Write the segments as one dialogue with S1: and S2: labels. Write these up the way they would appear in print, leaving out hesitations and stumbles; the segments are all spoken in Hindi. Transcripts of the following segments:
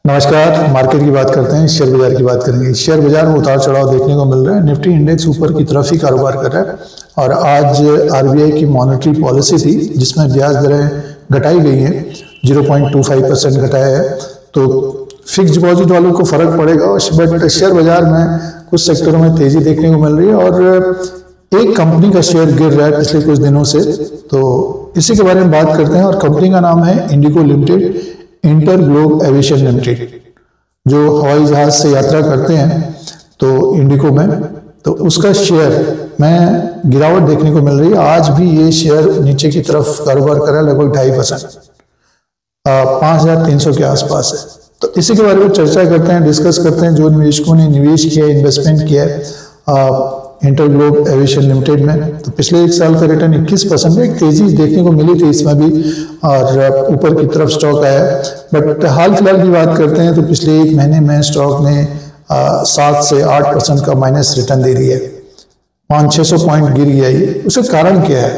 S1: नमस्कार। मार्केट की बात करते हैं, शेयर बाजार की बात करेंगे। शेयर बाजार में उतार चढ़ाव देखने को मिल रहा है। निफ्टी इंडेक्स ऊपर की तरफ ही कारोबार कर रहा है और आज आरबीआई की मॉनेटरी पॉलिसी थी जिसमें ब्याज दरें घटाई गई हैं, 0.25% घटाया है। तो फिक्स डिपॉजिट वालों को फर्क पड़ेगा, बट शेयर बाजार में कुछ सेक्टरों में तेजी देखने को मिल रही है और एक कंपनी का शेयर गिर रहा है पिछले कुछ दिनों से। तो इसी के बारे में बात करते हैं और कंपनी का नाम है Indigo limited, inter globe aviation limited, जो हवाई जहाज से यात्रा करते हैं तो इंडिगो में, तो उसका शेयर में गिरावट देखने को मिल रही है। आज भी ये शेयर नीचे की तरफ कारोबार कर रहा है, लगभग 2.5%, 5,300 के आसपास है। तो इसी के बारे में चर्चा करते हैं, डिस्कस करते हैं। जो निवेशकों ने निवेश किया, इन्वेस्टमेंट किया है इंटर ग्लोब एविएशन लिमिटेड में, तो पिछले एक साल का रिटर्न 21% है। एक तेजी देखने को मिली थी इसमें भी और ऊपर की तरफ स्टॉक आया। बट हाल फिलहाल की बात करते हैं तो पिछले एक महीने में स्टॉक ने 7 से 8% का माइनस रिटर्न दे दिया है। 500-600 पॉइंट गिर गया ये। उसका कारण क्या है,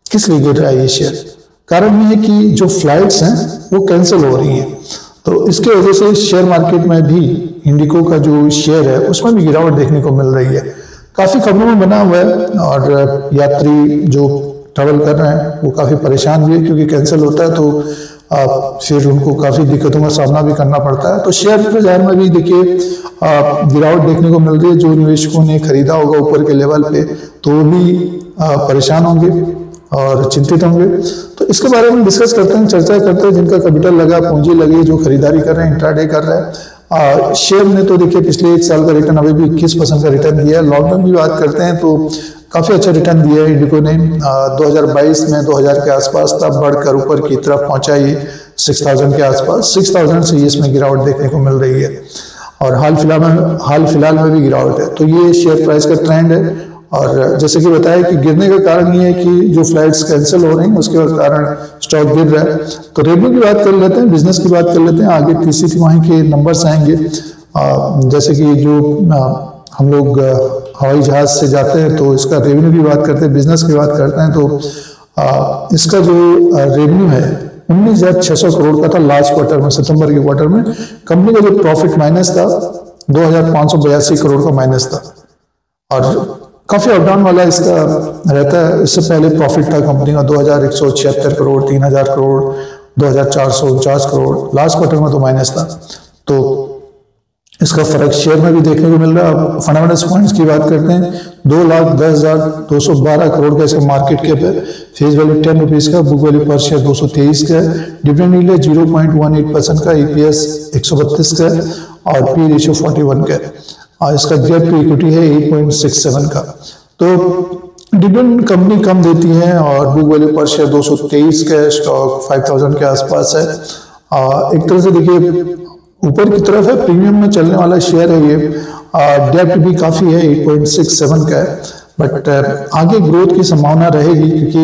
S1: किस लिए गिर रहा है ये शेयर? कारण ये है कि जो फ्लाइट्स हैं वो कैंसिल हो रही हैं, तो इसके वजह से शेयर मार्केट में भी इंडिगो का जो शेयर है उसमें भी गिरावट देखने को मिल रही है। काफी खबरों में बना हुआ है और यात्री जो ट्रैवल कर रहे हैं वो काफी परेशान भी है, क्योंकि कैंसिल होता है तो फिर उनको काफी दिक्कतों का सामना भी करना पड़ता है। तो शेयर बाजार में भी देखिए गिरावट देखने को मिल रही है। जो निवेशकों ने खरीदा होगा ऊपर के लेवल पे तो भी परेशान होंगे और चिंतित होंगे। तो इसके बारे में डिस्कस करते हैं, चर्चा करते हैं। जिनका कैपिटल लगा, पूंजी लगी, जो खरीदारी कर रहे हैं, इंट्राडे कर रहे हैं। शेयर ने तो देखिए पिछले एक साल का रिटर्न अभी भी 21% का रिटर्न दिया है। लॉन्ग टर्म की बात करते हैं तो काफी अच्छा रिटर्न दिया है इंडिगो ने। 2022 में 2000 के आसपास तब बढ़कर ऊपर की तरफ पहुंचा ये 6000 के आसपास। 6000 से इसमें गिरावट देखने को मिल रही है और हाल फिलहाल में भी गिरावट है। तो ये शेयर प्राइस का ट्रेंड है। और जैसे कि बताया कि गिरने का कारण ये है कि जो फ्लाइट्स कैंसिल हो रही हैं उसके कारण स्टॉक गिर रहा है। तो रेवेन्यू की बात कर लेते हैं, बिजनेस की बात कर लेते हैं। आगे तीसरी तिमाही के नंबर्स आएंगे। जैसे कि जो हम लोग हवाई जहाज से जाते हैं तो इसका रेवेन्यू की बात करते हैं, बिजनेस की बात करते हैं तो इसका जो रेवेन्यू है 19,600 करोड़ का था लास्ट क्वार्टर में, सितंबर के क्वार्टर में। कंपनी का जो प्रॉफिट माइनस था 2,582 करोड़ का माइनस था और काफी अपडाउन वाला इसका रहता है। इससे पहले प्रॉफिट था कंपनी का 2,176 करोड़, 3,000 करोड़, 2,449 करोड़। लास्ट क्वार्टर में तो माइनस था। तो इसका फर्क शेयर में भी देखने को मिल रहा है। अब फंडामेंटल पॉइंट्स की बात करते हैं। 2,10,212 करोड़ का इसका मार्केट कैप है। फेस वैल्यू 10 रुपीज का, बुक वैल्यू पर शेयर 223 का है। डिविडेंड यील्ड 0.18% का, ईपीएस 132 का है और पी रेशियो 41 का है। और इसका डेट टू इक्विटी है 8.67 का। तो डिविडेंड कंपनी कम देती है और बुक वैल्यू पर शेयर 223 का, स्टॉक 5000 के आसपास है। एक तरह से देखिए ऊपर की तरफ है, प्रीमियम में चलने वाला शेयर है ये। डेट भी काफी है, 8.67 का है। बट आगे ग्रोथ की संभावना रहेगी, क्योंकि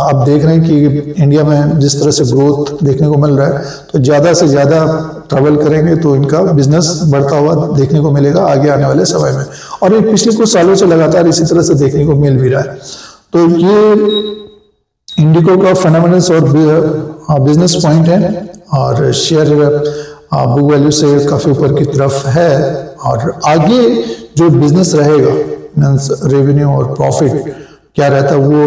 S1: आप देख रहे हैं कि इंडिया में जिस तरह से ग्रोथ देखने को मिल रहा है तो ज्यादा से ज्यादा ट्रैवल करेंगे तो इनका बिजनेस बढ़ता हुआ देखने को मिलेगा आगे आने वाले समय में। और ये पिछले कुछ सालों से लगातार इसी तरह से देखने को मिल भी रहा है। तो ये इंडिगो का फंडामेंटल्स और बिजनेस पॉइंट है और शेयर बुक वैल्यू से काफी ऊपर की तरफ है। और आगे जो बिजनेस रहेगा, रेवेन्यू और प्रॉफिट क्या रहता है वो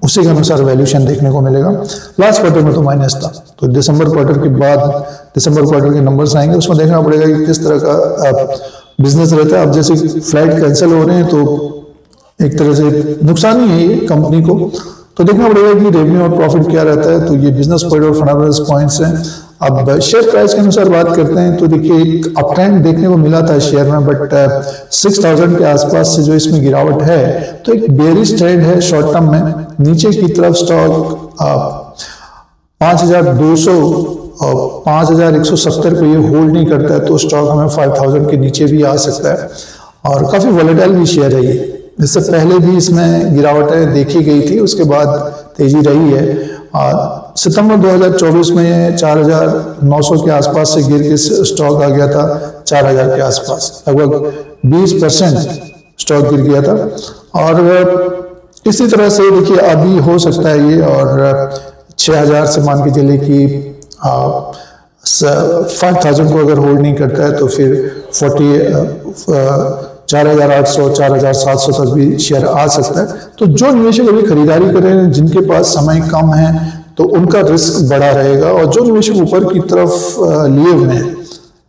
S1: उसी के अनुसार वैल्यूएशन देखने को मिलेगा। लास्ट क्वार्टर में तो माइनस था, तो दिसंबर क्वार्टर के बाद दिसंबर क्वार्टर के नंबर्स आएंगे, उसमें देखना पड़ेगा कि किस तरह का बिजनेस रहता है। अब जैसे फ्लाइट कैंसिल हो रहे हैं तो एक तरह से नुकसान ही है ये कंपनी को। तो देखना पड़ेगा कि रेवेन्यू और प्रॉफिट क्या रहता है। तो ये बिजनेस पॉइंट और फंडामेंटल पॉइंट्स हैं। अब शेयर प्राइस के अनुसार बात करते हैं तो देखिए एक अप ट्रेंड देखने को मिला था शेयर में, बट 6000 के आसपास से जो इसमें गिरावट है तो एक बेरिश ट्रेंड है शॉर्ट टर्म में। नीचे की तरफ स्टॉक 5,200 और 5,170 को ये होल्ड नहीं करता है तो स्टॉक हमें 5,000 के नीचे भी आ सकता है। और काफी वॉलेटाइल भी शेयर है ये। इससे पहले भी इसमें गिरावटें देखी गई थी, उसके बाद तेजी रही है। सितंबर 2024 में 4,900 के आसपास से गिर के स्टॉक आ गया था 4,000 के आसपास, लगभग 20% स्टॉक गिर गया था। और इसी तरह से देखिए अभी हो सकता है ये और 6,000 से मान के चले कि 5,000 को अगर होल्ड नहीं करता है तो फिर 4,800 4,700 तक भी शेयर आ सकता है। तो जो निवेशक अभी खरीदारी कर रहे हैं, जिनके पास समय कम है, तो उनका रिस्क बड़ा रहेगा। और जो निवेशक ऊपर की तरफ लिए हुए हैं,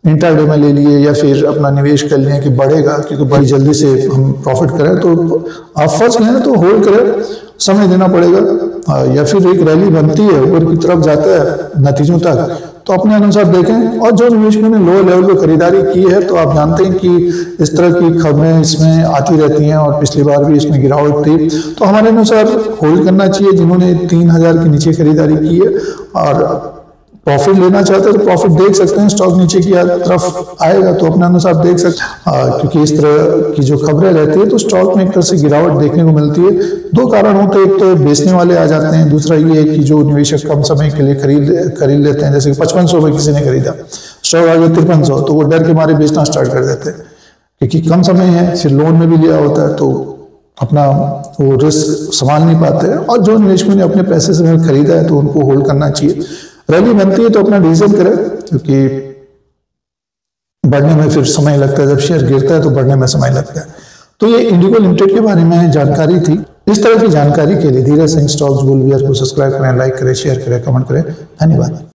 S1: इंट्राडे में ले लिए या फिर अपना निवेश कर लिए कि बढ़ेगा क्योंकि बड़ी जल्दी से हम प्रॉफिट करें, तो आप फर्स्ट करें तो होल्ड करें, समय देना पड़ेगा। या फिर एक रैली बनती है ऊपर की तरफ जाता है नतीजों तक, तो अपने अनुसार देखें। और जो निवेशकों ने लो लेवल पर खरीदारी की है, तो आप जानते हैं कि इस तरह की खबरें इसमें आती रहती हैं और पिछली बार भी इसमें गिरावट थी, तो हमारे अनुसार होल्ड करना चाहिए। जिन्होंने 3,000 के नीचे खरीदारी की है और प्रॉफिट लेना चाहते हैं तो प्रॉफिट देख सकते हैं, स्टॉक नीचे की तरफ आएगा तो अपने अनुसार देख सकते हैं। क्योंकि इस तरह की जो खबरें रहती है तो स्टॉक में एक तरह से गिरावट देखने को मिलती है। दो कारण होते हैं, एक तो बेचने वाले आ जाते हैं, दूसरा ये है कि जो निवेशक कम समय के लिए खरीद लेते हैं। जैसे 5500 रुपये किसी ने खरीदा, स्टॉक आ गया 5300, तो वो डर के मारे बेचना स्टार्ट कर देते हैं क्योंकि कम समय है, फिर लोन में भी लिया होता है तो अपना वो रिस्क संभाल नहीं पाते हैं। और जो निवेशकों ने अपने पैसे से खरीदा है तो उनको होल्ड करना चाहिए। रैली बनती है तो अपना डिसीजन करें, क्योंकि बढ़ने में फिर समय लगता है, जब शेयर गिरता है तो बढ़ने में समय लगता है। तो ये इंडिगो लिमिटेड के बारे में जानकारी थी। इस तरह की जानकारी के लिए Dheeraj Singh stocks bull beer को सब्सक्राइब करें, लाइक करें, शेयर करें, कमेंट करें। धन्यवाद।